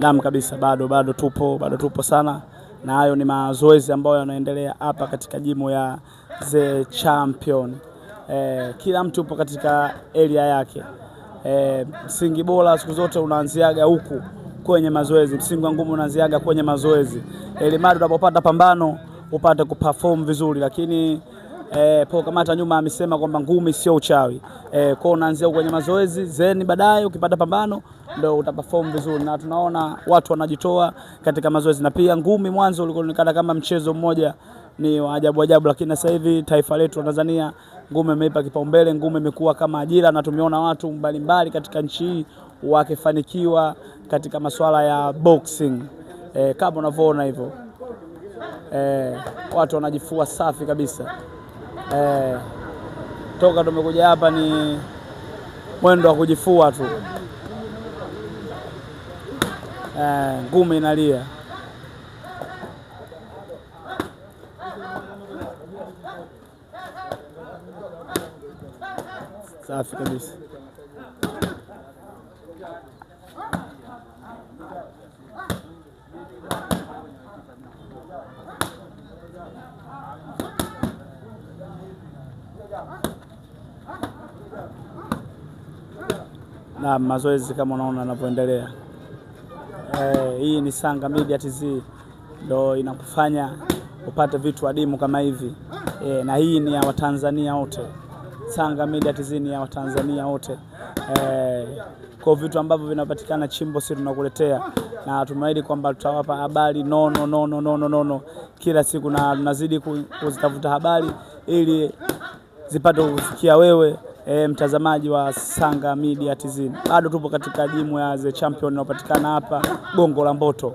Naam kabisa, bado tupo sana, na hayo ni mazoezi ambayo yanaendelea hapa katika jimu ya The Champion. Kila mtu upo katika area yake. Msingi bora siku zote unaanziaga huku kwenye mazoezi, msingi wa ngumu unaanziaga kwenye mazoezi. Ili mara unapopata pambano upate kuperform vizuri, lakini Paul Kamata nyuma amesema kwamba ngumi sio uchawi. Kwa unaanzia kwenye mazoezi, zeni baadaye ukipata pambano ndio utaperform vizuri, na tunaona watu wanajitoa katika mazoezi. Na pia ngumi mwanzo ulionekana kama mchezo mmoja ni wa ajabu, lakini sasa hivi taifa letu la Tanzania ngumi imeipa kipaumbele, ngumi imekuwa kama ajira, na tumeona watu mbalimbali katika nchi hii wakifanikiwa katika masuala ya boxing. Kama unavyoona hivyo, watu wanajifua safi kabisa. Toka tumekuja hapa ni mwendo wa kujifua tu. Ngumi inalia. Safi kabisa. Na mazoezi kama unaona yanavyoendelea. Hii ni Sanga Media TZ, ndio inakufanya upate vitu adimu kama hivi. Na hii ni ya Watanzania wote. Sanga Media TZ ni ya Watanzania wote. Kwa vitu ambavyo vinapatikana chimbo sisi tunakuletea, na tumeahidi kwamba tutawapa habari nono kila siku, na tunazidi kuzitafuta habari ili zipate kufikia wewe mtazamaji wa Sanga Media TZ. Bado tupo katika jimu ya The Champion inayopatikana hapa Gongo la Mboto.